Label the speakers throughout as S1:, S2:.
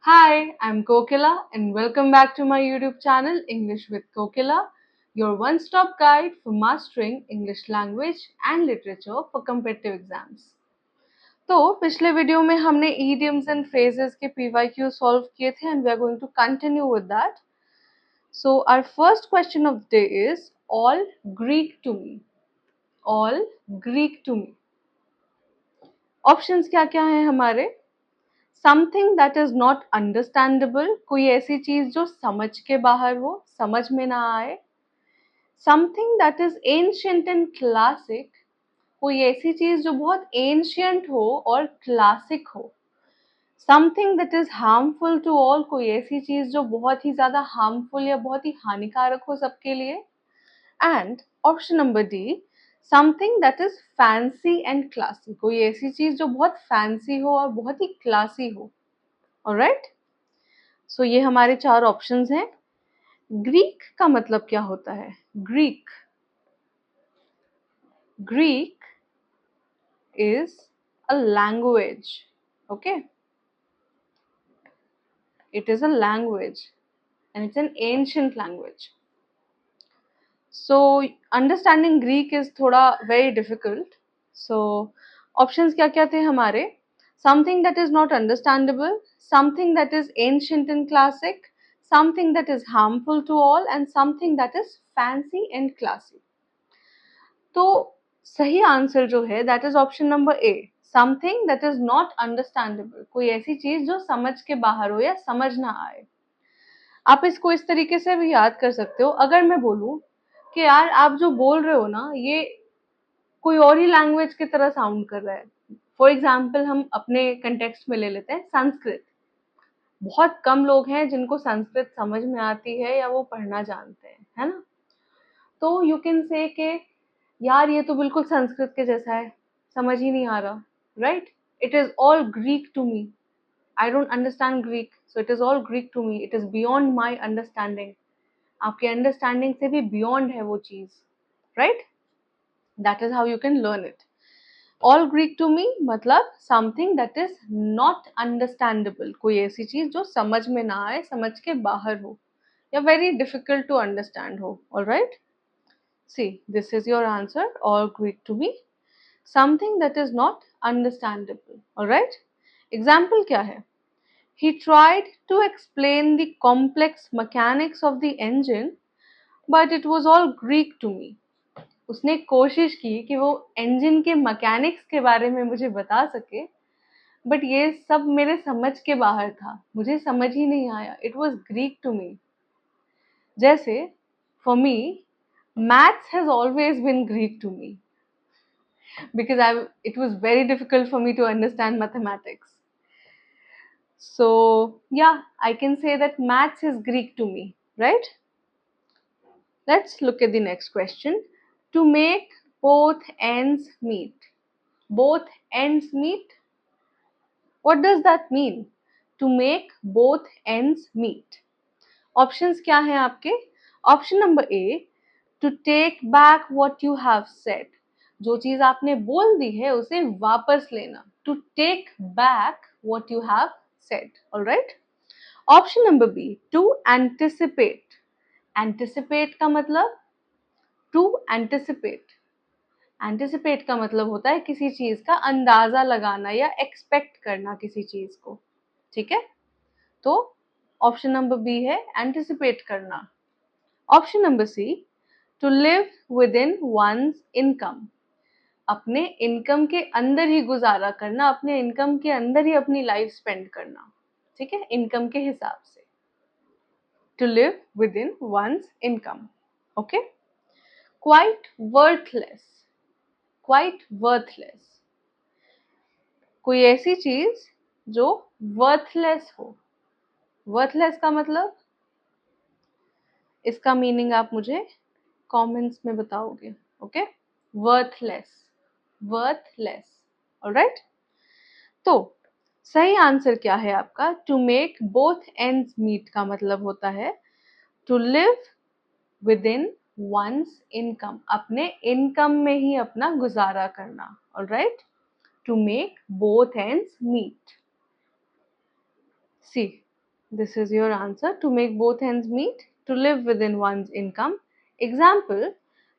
S1: Hi, I'm Kokila and welcome back to my YouTube channel English with Kokila, your one-stop guide for mastering English language and literature for competitive exams. तो पिछले video में हमने idioms and phrases के PYQ solve किए थे and we are going to continue with that. So our first question of the day is all Greek to me. All Greek to me. Options क्या क्या हैं हमारे? Something that is not understandable, कोई ऐसी चीज जो समझ के बाहर हो, समझ में ना आए. Something that is ancient and classic, कोई ऐसी चीज जो बहुत एंशियंट हो और क्लासिक हो. Something that is harmful to all, कोई ऐसी चीज जो बहुत ही ज्यादा हार्मफुल या बहुत ही हानिकारक हो सबके लिए. And option number D, something that is fancy and classy, कोई ऐसी चीज जो बहुत फैंसी हो और बहुत ही क्लासी हो. ऑलराइट, सो ये हमारे चार ऑप्शंस हैं. ग्रीक का मतलब क्या होता है? Greek, Greek is a language. Okay, it is a language and it's an ancient language. So understanding Greek is थोड़ा very difficult. So options क्या क्या थे हमारे? Something that is not understandable, something that is ancient and classic, something that is harmful to all, and something that is fancy and classy. तो सही answer जो है that is option number A, something that is not understandable, कोई ऐसी चीज जो समझ के बाहर हो या समझ ना आए. आप इसको इस तरीके से भी याद कर सकते हो. अगर मैं बोलूं कि यार आप जो बोल रहे हो ना ये कोई और ही लैंग्वेज की तरह साउंड कर रहा है. फॉर एग्जाम्पल हम अपने कंटेक्स्ट में ले लेते हैं संस्कृत. बहुत कम लोग हैं जिनको संस्कृत समझ में आती है या वो पढ़ना जानते हैं, है ना. तो यू कैन से के यार ये तो बिल्कुल संस्कृत के जैसा है, समझ ही नहीं आ रहा. Right, it is all Greek to me, I don't understand Greek, so it is all Greek to me, it is beyond my understanding. आपके अंडरस्टैंडिंग से भी बियॉन्ड है वो चीज. Right, that is how you can learn it. All Greek to me मतलब something that is not understandable, कोई ऐसी चीज जो समझ में ना आए, समझ के बाहर हो या वेरी डिफिकल्ट टू अंडरस्टैंड हो. Alright, see, this is your answer, all Greek to me. Something that is not understandable. Alright? Example क्या है? He tried to explain the complex mechanics of the engine, but it was all Greek to me. उसने कोशिश की कि वो engine के mechanics के बारे में मुझे बता सके, but ये सब मेरे समझ के बाहर था, मुझे समझ ही नहीं आया. It was Greek to me. जैसे for me, maths has always been Greek to me because it was very difficult for me to understand mathematics. So yeah, I can say that maths is Greek to me, right? Let's look at the next question. To make both ends meet. Both ends meet? What does that mean? To make both ends meet. Options क्या हैं आपके? Option number A, to take back what you have said. जो चीज आपने बोल दी है उसे वापस लेना. To take back what you have said. Alright? Option number B, to anticipate. Anticipate का मतलब to anticipate. Anticipate का मतलब होता है किसी चीज का अंदाजा लगाना या एक्सपेक्ट करना किसी चीज को. ठीक है, तो ऑप्शन नंबर बी है एंटिसिपेट करना. Option number C, to live within one's income. अपने इनकम के अंदर ही गुजारा करना, अपने इनकम के अंदर ही अपनी लाइफ स्पेंड करना. ठीक है, इनकम के हिसाब से. To live within one's income. Okay. Quite worthless. Quite worthless, कोई ऐसी चीज जो वर्थलेस हो. वर्थलेस का मतलब, इसका मीनिंग आप मुझे कमेंट्स में बताओगे. Okay, worthless, worthless. ऑलराइट, तो सही आंसर क्या है आपका? To make both ends meet का मतलब होता है to live within one's income, अपने इनकम में ही अपना गुजारा करना. Alright, to make both ends meet. See, This is your answer. To make both ends meet, to live within one's income. Example,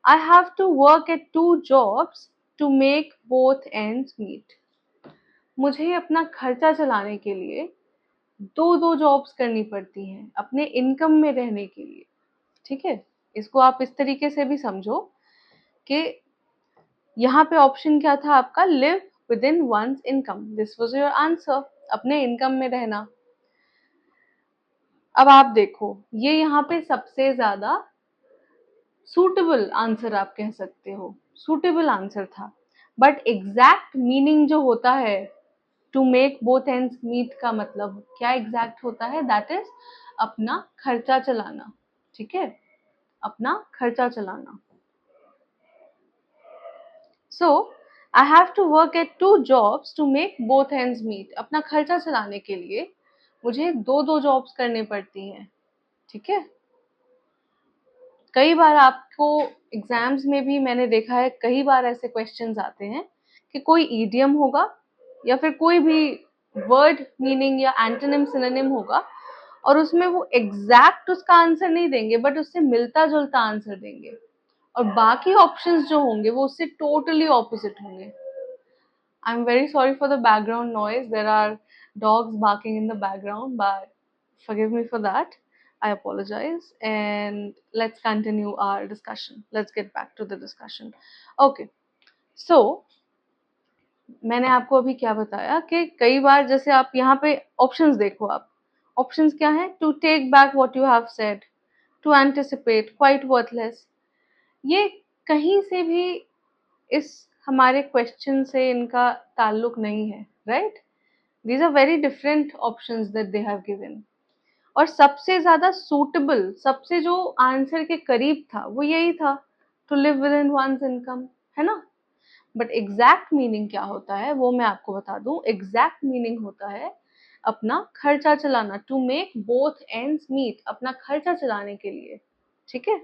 S1: I have to work at 2 jobs to make both ends meet. मुझे अपना खर्चा चलाने के लिए दो दो jobs करनी पड़ती हैं अपने इनकम में रहने के लिए। ठीक है, इसको आप इस तरीके से भी समझो कि यहाँ पे ऑप्शन क्या था आपका, live within one's income. This was your answer, अपने इनकम में रहना। अब आप देखो, ये यहाँ पे सबसे ज्यादा सूटेबल आंसर आप कह सकते हो, सूटेबल आंसर था। बट एग्जैक्ट मीनिंग जो होता है to make both ends meet का मतलब क्या एग्जैक्ट होता है, दैट इज अपना खर्चा चलाना। ठीक है, अपना खर्चा चलाना। So I have to work at 2 jobs to make both ends meet. अपना खर्चा चलाने के लिए मुझे दो दो जॉब्स करनी पड़ती हैं। ठीक है, कई बार आपको एग्जाम्स में भी मैंने देखा है, कई बार ऐसे क्वेश्चंस आते हैं कि कोई ईडियम होगा या फिर कोई भी वर्ड मीनिंग या एंटोनिम सिनोनिम होगा और उसमें वो एग्जैक्ट उसका आंसर नहीं देंगे बट उससे मिलता जुलता आंसर देंगे, और बाकी ऑप्शंस जो होंगे वो उससे टोटली ऑपोजिट होंगे। I'm very sorry for the background noise. There are dogs barking in the background, but forgive me for that. I apologize. And let's continue our discussion. Let's get back to the discussion. Okay. So, मैंने आपको अभी क्या बताया कि कई बार जैसे आप यहाँ पे ऑप्शंस देखो, आप ऑप्शंस क्या है, to take back what you have said, to anticipate, quite worthless. ये कहीं से भी इस हमारे क्वेश्चन से इनका ताल्लुक नहीं है, right? These are very different options that they have given. और सबसे ज्यादा सूटेबल, सबसे जो आंसर के करीब था वो यही था, to live within one's income, है ना? बट एग्जैक्ट मीनिंग क्या होता है वो मैं आपको बता दूं। एग्जैक्ट मीनिंग होता है अपना खर्चा चलाना, to make both ends meet, अपना खर्चा चलाने के लिए। ठीक है,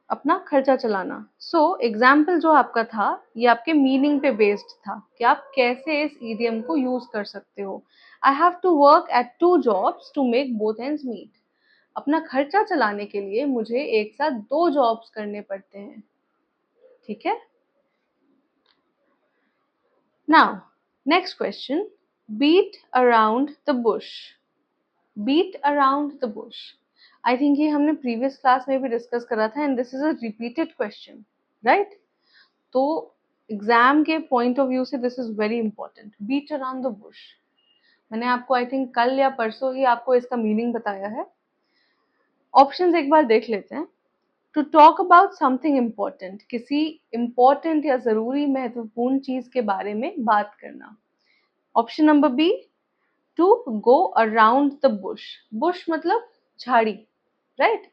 S1: अपना खर्चा चलाना। सो एग्जाम्पल जो आपका था ये आपके मीनिंग पे बेस्ड था कि आप कैसे इस ईडियम को यूज कर सकते हो। I have to work at 2 jobs to make both ends meet. अपना खर्चा चलाने के लिए मुझे एक साथ 2 जॉब्स करने पड़ते हैं। ठीक है, now next question, beat around the bush. Beat around the bush, I think ये हमने प्रीवियस क्लास में भी डिस्कस करा था and this is a repeated question, right? तो एग्जाम के पॉइंट ऑफ व्यू से this is very important. Beat around the bush, मैंने आपको आई थिंक कल या परसों ही आपको इसका मीनिंग बताया है। ऑप्शंस एक बार देख लेते हैं। To talk about something important, किसी इम्पोर्टेंट या जरूरी महत्वपूर्ण चीज के बारे में बात करना। Option number B, to go around the bush. Bush मतलब झाड़ी, राइट?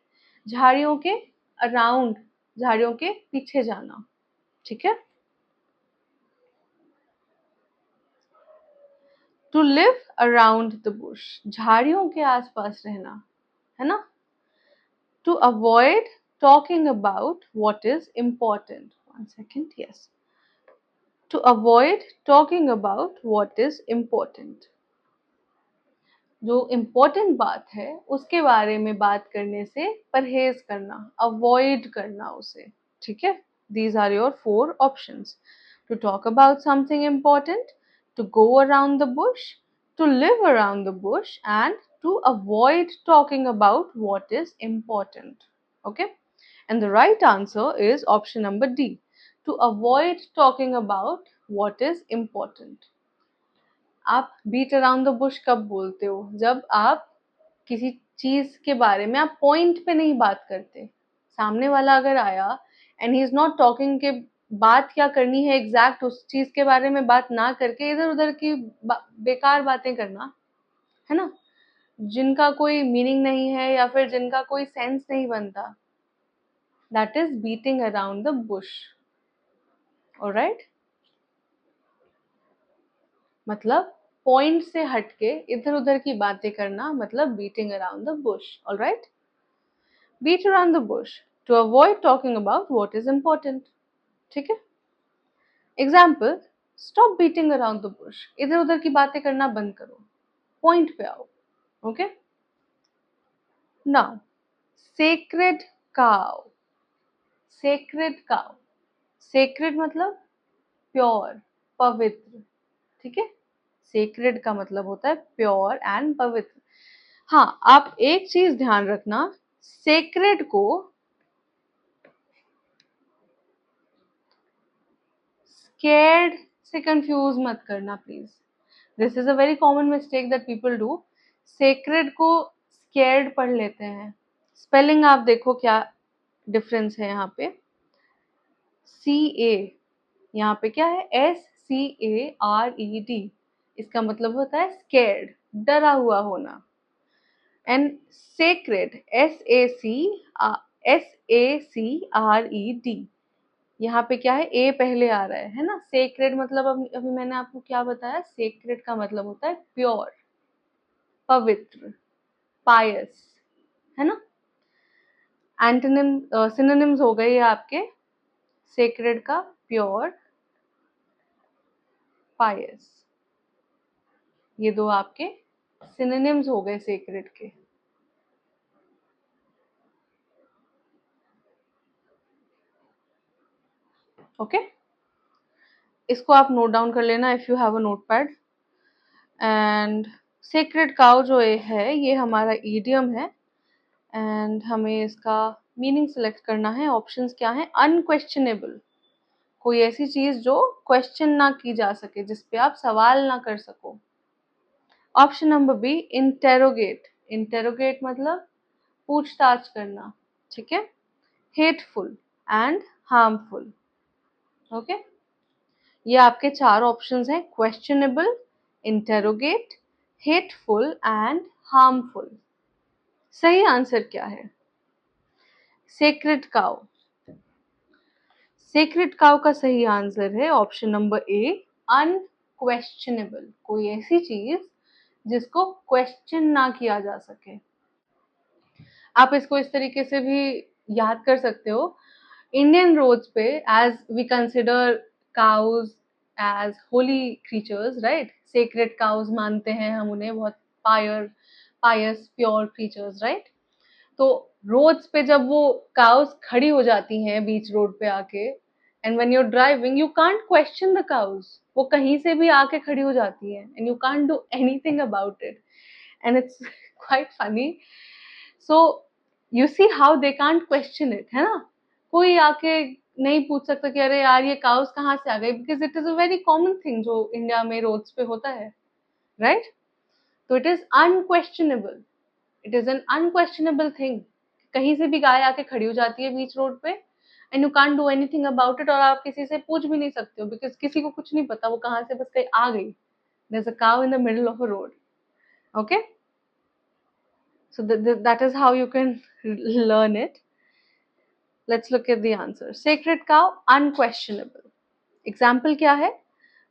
S1: झाड़ियों के अराउंड, झाड़ियों के पीछे जाना। ठीक है, to live around the bush, झाड़ियों के आसपास रहना, है ना? To avoid talking about what is important, one second, yes, to avoid talking about what is important, जो इम्पोर्टेंट बात है उसके बारे में बात करने से परहेज करना, अवॉइड करना उसे। ठीक है, these are your 4 options: to talk about something important, to go around the bush, to live around the bush, and to avoid talking about what is important. Okay, and the right answer is option number D, to avoid talking about what is important. आप beat around the Bush कब बोलते हो, जब आप किसी चीज के बारे में आप पॉइंट पे नहीं बात करते। सामने वाला अगर आया and he is not talking के बात क्या करनी है एग्जैक्ट उस चीज के बारे में बात ना करके इधर उधर की बेकार बातें करना, है ना, जिनका कोई मीनिंग नहीं है या फिर जिनका कोई सेंस नहीं बनता, that is beating around the bush. Alright, मतलब पॉइंट से हटके इधर उधर की बातें करना, मतलब beating around the bush. Alright, beat around the bush to avoid talking about what is important. ठीक है, example, stop beating around the bush, इधर उधर की बातें करना बंद करो, पॉइंट पे आओ। Okay, now sacred cow, sacred cow, sacred मतलब प्योर, पवित्र, ठीक है। सेक्रेड का मतलब होता है प्योर एंड पवित्र। हाँ, आप एक चीज ध्यान रखना, सेक्रेड को स्केर्ड से कंफ्यूज मत करना please. This is a very common mistake that people do. Sacred को स्केर्ड पढ़ लेते हैं। स्पेलिंग आप देखो क्या डिफरेंस है यहाँ पे। सी ए, यहाँ पे क्या है, SCARED, इसका मतलब होता है स्केर्ड, डरा हुआ होना। एंड सेक्रेड, SACRED, यहाँ पे क्या है, ए पहले आ रहा है ना। सेक्रेड मतलब अभी मैंने आपको क्या बताया, सेक्रेड का मतलब होता है प्योर, पवित्र, पायस, है ना। एंटोनिम सिनोनिम्स हो गए ये आपके सेक्रेड का, प्योर, पायस, ये दो आपके सिनोनिम्स हो गए सेक्रेड के। ओके, इसको आप नोट डाउन कर लेना if you have a notepad. And sacred cow जो है ये हमारा ईडियम है, एंड हमें इसका मीनिंग सेलेक्ट करना है। ऑप्शंस क्या हैं, अनक्वेश्चनेबल, कोई ऐसी चीज जो क्वेश्चन ना की जा सके, जिस पे आप सवाल ना कर सको। Option number B, interrogate, interrogate मतलब पूछताछ करना, ठीक है। Hateful and harmful, okay. ये आपके चार ऑप्शंस हैं, questionable, interrogate, hateful and harmful. सही आंसर क्या है, सेक्रेड काउ। सेक्रेड काउ का सही आंसर है ऑप्शन नंबर ए, अनक्वेश्चनेबल, कोई ऐसी चीज जिसको क्वेश्चन ना किया जा सके। आप इसको इस तरीके से भी याद कर सकते हो, इंडियन रोड्स पे as we consider cows as holy creatures, right, sacred cows मानते हैं हम उन्हें, बहुत पायस प्योर क्रीचर्स, राइट। तो रोड्स पे जब वो काउस खड़ी हो जाती हैं बीच रोड पे आके, and when you are driving you can't question the cows, वो कहीं से भी आके खड़ी हो जाती है and you can't do anything about it, and it's quite funny. So you see how they can't question it, है ना। कोई आके नहीं पूछ सकता कि अरे यार ये काउस कहाँ से आ गई, because it is a very common thing जो इंडिया में रोड्स पे होता है, राइट। तो it is unquestionable, it is an unquestionable thing. कहीं से भी गाय आके खड़ी हो जाती है बीच रोड पे, and you can't do anything about it, और आप किसी से पूछ भी नहीं सकते हो, बिकॉज किसी को कुछ नहीं पता वो कहाँ से बस कहीं आ गई। There is a cow in the middle of a road, okay. So that is how you can learn it. Let's look at the answer. Sacred cow, unquestionable. Example क्या है?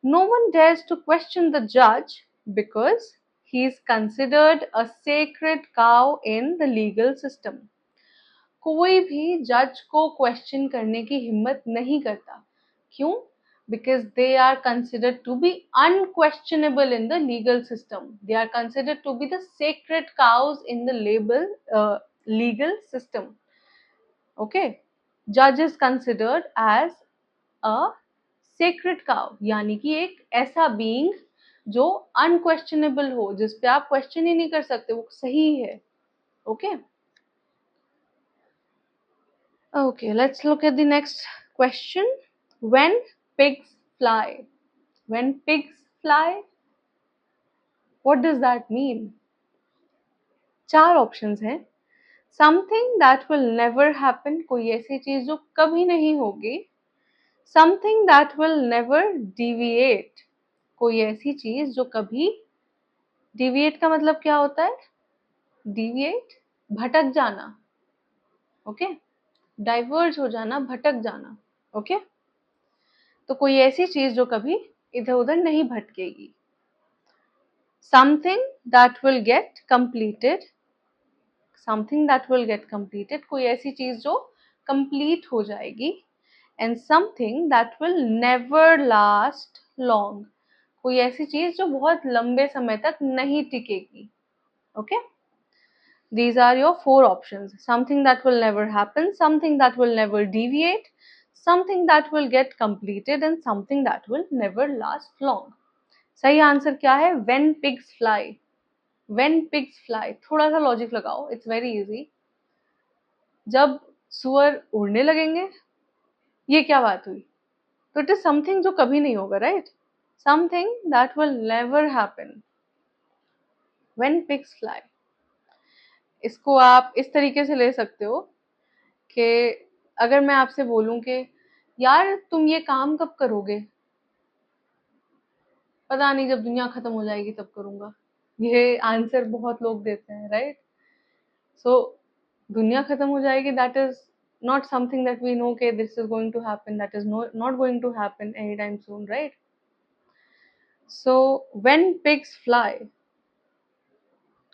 S1: No one dares to question the judge because he is considered a sacred cow in the legal system. कोई भी जज को question करने की हिम्मत नहीं करता, क्यों? Because they are considered to be unquestionable in the legal system. They are considered to be the sacred cows in the legal system. Okay, judge is considered as a sacred cow, यानी कि एक ऐसा being जो unquestionable हो, जिस पे आप question ही नहीं कर सकते, वो सही है। Okay, okay, let's look at the next question. When pigs fly, when pigs fly, what does that mean? चार ऑप्शंस हैं। Something that will never happen, कोई ऐसी चीज जो कभी नहीं होगी। Something that will never deviate, कोई ऐसी चीज जो कभी, डिविएट का मतलब क्या होता है, डिविएट भटक जाना, ओके, डाइवर्ज हो जाना, भटक जाना, ओके। तो कोई ऐसी चीज जो कभी इधर उधर नहीं भटकेगी। Something that will get completed, something that will get completed, कोई ऐसी चीज जो कंप्लीट हो जाएगी। And something that will never last long, कोई ऐसी चीज जो बहुत लंबे समय तक नहीं टिकेगी, Okay, these are your 4 options. Something that will never happen, something that will never deviate, something that will get completed, and something that will never last long. सही आंसर क्या है? When pigs fly. When pigs fly. थोड़ा सा logic लगाओ, it's very easy. जब सुअर उड़ने लगेंगे, ये क्या बात हुई? तो इट इज समथिंग जो कभी नहीं होगा, right? Something that will never happen. When pigs fly. इसको आप इस तरीके से ले सकते हो कि अगर मैं आपसे बोलूं कि यार तुम ये काम कब करोगे? पता नहीं, जब दुनिया खत्म हो जाएगी तब करूंगा. ये आंसर बहुत लोग देते हैं, राइट? सो दुनिया खत्म हो जाएगी, that is not something that we know okay this is going to happen, that is not going to happen anytime soon, right? So when pigs fly,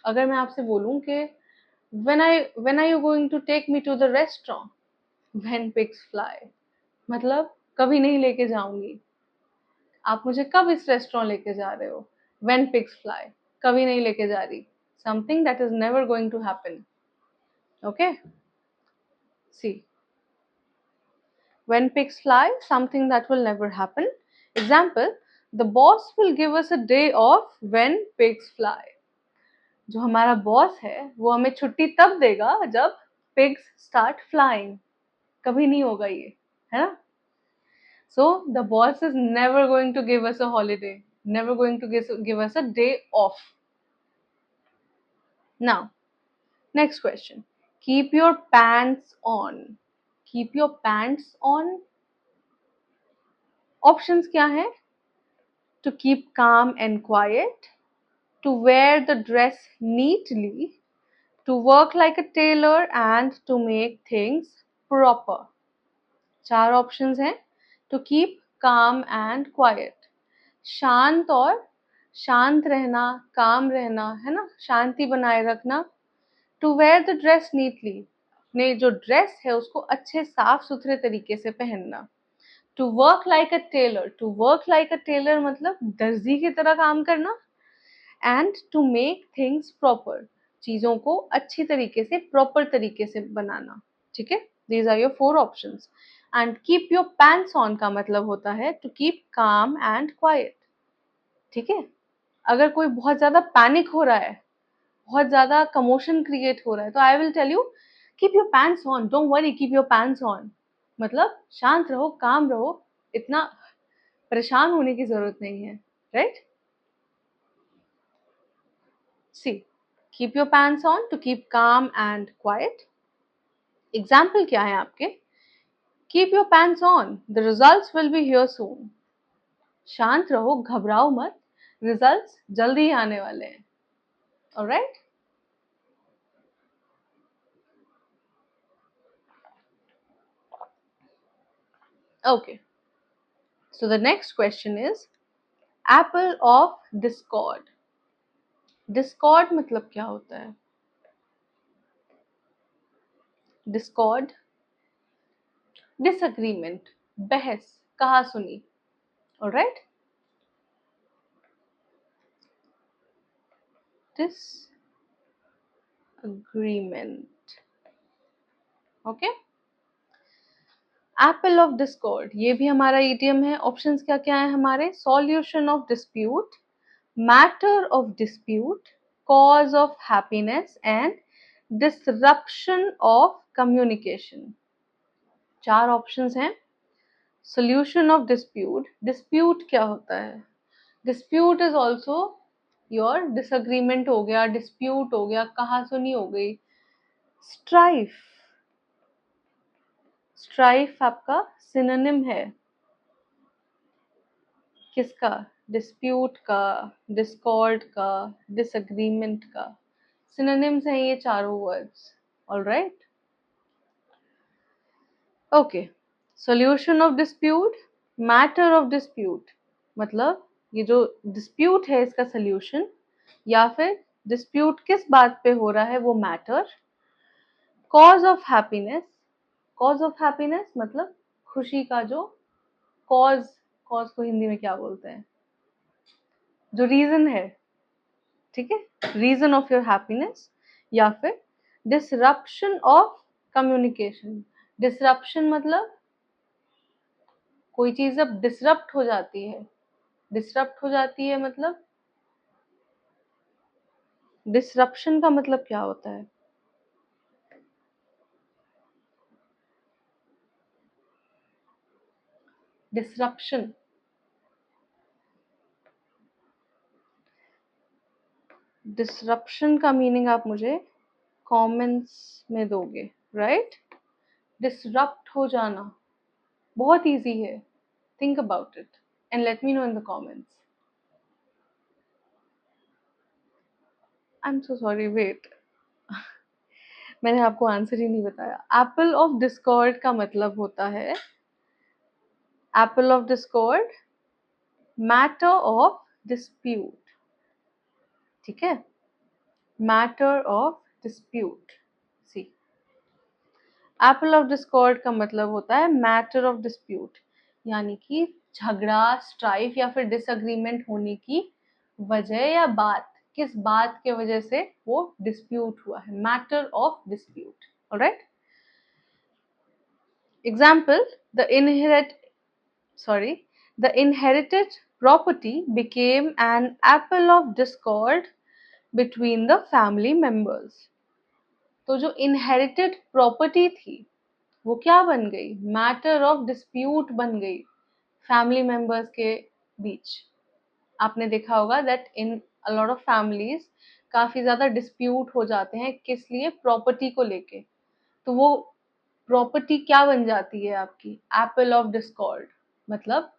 S1: अगर मैं आपसे बोलूं कि when are you going to take me to the restaurant? When pigs fly मतलब कभी नहीं लेके जाऊंगी. आप मुझे कब इस रेस्टोरेंट लेके जा रहे हो? When pigs fly, कभी नहीं लेके जा रही. Something that is never going to happen. Okay, see, when pigs fly, something that will never happen. Example, the boss will give us a day off when pigs fly. जो हमारा boss है वो हमें छुट्टी तब देगा जब pigs start flying. कभी नहीं होगा ये, है ना? So the boss is never going to give us a holiday, never going to give us a day off. Now, next question. Keep your pants on. Keep your pants on. Options क्या है? To keep calm and quiet, to wear the dress neatly, to work like a tailor, and to make things proper. 4 options हैं. To keep calm and quiet. शांत और शांत रहना, काम रहना, है ना? शांति बनाए रखना. To wear the dress neatly. अपने जो ड्रेस है उसको अच्छे साफ सुथरे तरीके से पहनना. To work like a tailor. To work like a tailor मतलब दर्जी की तरह काम करना. And to make things proper. चीजों को अच्छी तरीके से, प्रॉपर तरीके से बनाना. ठीक है? These are your 4 options. And keep your pants on का मतलब होता है to keep calm and quiet. ठीक है? अगर कोई बहुत ज्यादा पैनिक हो रहा है, बहुत ज्यादा कमोशन क्रिएट हो रहा है, तो I will tell you keep your pants on, don't worry, keep your pants on. मतलब शांत रहो, काम रहो, इतना परेशान होने की जरूरत नहीं है, right? See, keep your pants on to keep calm and quiet. Example क्या है आपके? Keep your pants on, the results will be here soon. शांत रहो, घबराओ मत, रिजल्ट्स जल्दी ही आने वाले हैं. Alright? Okay. So the next question is apple of discord. Discord मतलब क्या होता है? Discord, disagreement, बहस, कहासुनी. Alright? Disagreement. Okay? Apple of discord, ये भी हमारा idiom है. Options क्या क्या है हमारे? Solution of dispute, matter of dispute, cause of happiness, and disruption of communication. 4 options हैं. Solution of dispute. Dispute क्या होता है? Dispute is also your disagreement हो गया, dispute हो गया, कहासुनी हो गई. Strife. Strife आपका synonym है किसका? Dispute का, discord का, disagreement का. Synonyms हैं ये चारों words. Alright? Okay. Solution of dispute, matter of dispute. मतलब ये जो dispute है इसका solution, या फिर dispute किस बात पे हो रहा है वो matter. Cause of happiness. Cause of happiness मतलब खुशी का जो cause, cause को हिंदी में क्या बोलते हैं? जो reason है, ठीक है, रीजन ऑफ योर हैप्पीनेस, या फिर डिसरप्शन ऑफ कम्युनिकेशन। डिसरप्शन मतलब कोई चीज जब डिसरप्ट हो जाती है, डिसरप्ट हो जाती है मतलब डिसरप्शन का मतलब क्या होता है? डिसरप्शन, डिसरप्शन का मीनिंग आप मुझे कमेंट्स में दोगे, राइट? डिसरप्ट हो जाना बहुत इजी है, think about it and let me know in the comments. I am so sorry, wait, मैंने आपको आंसर ही नहीं बताया। एप्पल ऑफ डिस्कॉर्ड का मतलब होता है, apple of discord, matter of dispute, ठीक है, matter of dispute. See, apple of discord का मतलब होता है मैटर ऑफ डिस्प्यूट, यानी कि झगड़ा, स्ट्राइफ या फिर डिसएग्रीमेंट होने की वजह या बात, किस बात के वजह से वो डिस्प्यूट हुआ है, matter of dispute. Alright, example, the inherited property became an apple of discord between the family members। तो जो इनहेरिटेड प्रॉपर्टी थी वो क्या बन गई? मैटर ऑफ डिस्प्यूट बन गई फैमिली मेंबर्स के बीच। आपने देखा होगा that in a lot of families काफी ज्यादा डिस्प्यूट हो जाते हैं, किस लिए? प्रॉपर्टी को लेके। तो वो प्रॉपर्टी क्या बन जाती है आपकी? एप्पल ऑफ डिस्कॉर्ड, मतलब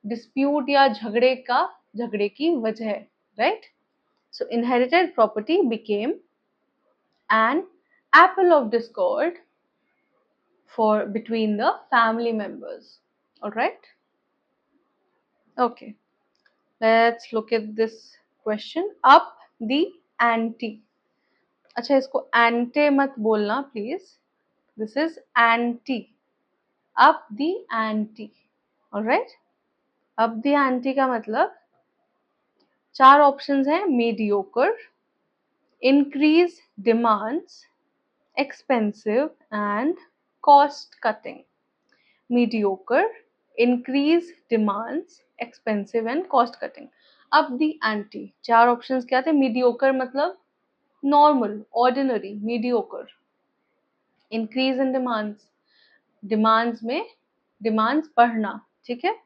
S1: डिस्प्यूट या झगड़े की वजह, right? So inherited property became an apple of Discord for between the family members. All right, okay, let's look at this question, up the ante। अच्छा, इसको ante मत बोलना please, this is anti, up the ante। all right, up the ante का मतलब चार options हैं, mediocre, increase demands, expensive and cost cutting। mediocre, increase demands, expensive and cost cutting। अब दी anti, चार ऑप्शंस क्या थे? mediocre मतलब normal, ordinary, mediocre। increase in demands, demands में डिमांड्स बढ़ना, ठीक है,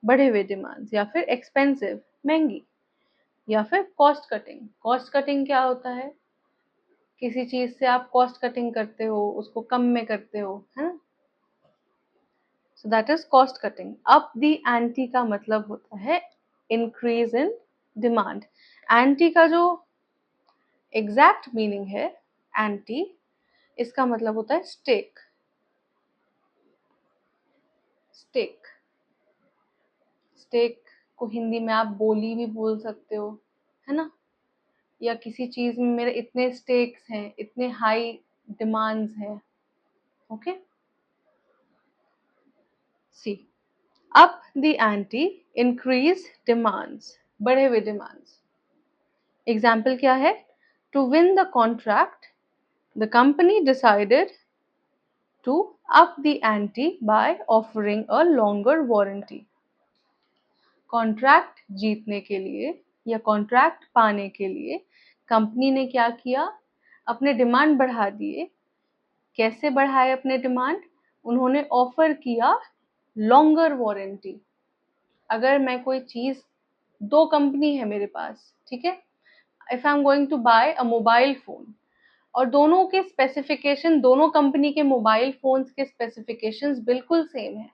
S1: बढ़े हुए डिमांड्स, या फिर एक्सपेंसिव, महंगी, या फिर कॉस्ट कटिंग। कॉस्ट कटिंग क्या होता है? किसी चीज से आप कॉस्ट कटिंग करते हो, उसको कम में करते हो, है ना? So that is cost cutting. Up the anti का मतलब होता है इंक्रीज इन डिमांड। एंटी का जो एग्जैक्ट मीनिंग है, एंटी, इसका मतलब होता है स्टेक। स्टेक, स्टेक को हिंदी में आप बोली भी बोल सकते हो, है ना? या किसी चीज में मेरे इतने स्टेक्स हैं, इतने हाई डिमांड्स हैं। Okay, see, up the ante, increase demands, बढ़े हुए डिमांड्स। एग्जाम्पल क्या है? To win the contract the company decided to up the ante by offering a longer warranty. Contract जीतने के लिए या कॉन्ट्रैक्ट पाने के लिए कंपनी ने क्या किया? अपने डिमांड बढ़ा दिए। कैसे बढ़ाए अपने डिमांड? उन्होंने ऑफर किया लॉन्गर वारंटी। अगर मैं कोई चीज, दो कंपनी है मेरे पास, ठीक है, if I am going to buy a mobile phone, और दोनों के स्पेसिफिकेशन, दोनों कंपनी के मोबाइल फोन्स के स्पेसिफिकेशंस बिल्कुल सेम है,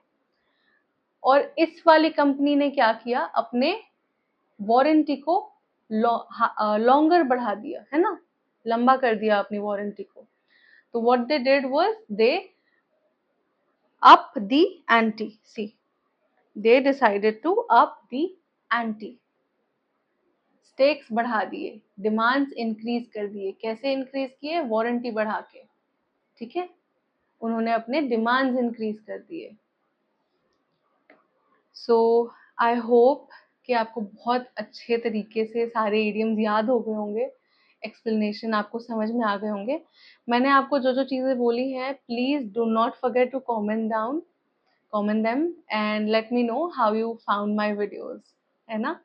S1: और इस वाली कंपनी ने क्या किया? अपने वारंटी को लॉन्गर बढ़ा दिया, है ना, लंबा कर दिया अपनी वारंटी को। तो what they did was they up the ante. See, they decided to up the ante, stakes बढ़ा दिए, डिमांड्स इंक्रीज कर दिए। कैसे इंक्रीज किए? वारंटी बढ़ा के, ठीक है, उन्होंने अपने डिमांड्स इंक्रीज कर दिए। सो आई होप कि आपको बहुत अच्छे तरीके से सारे इडियम्स याद हो गए होंगे, एक्सप्लेनेशन आपको समझ में आ गए होंगे। मैंने आपको जो जो चीज़ें बोली हैं, please do not forget to comment them and let me know how you found my videos, है ना?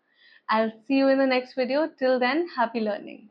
S1: I'll see you in the next video. Till then, happy learning.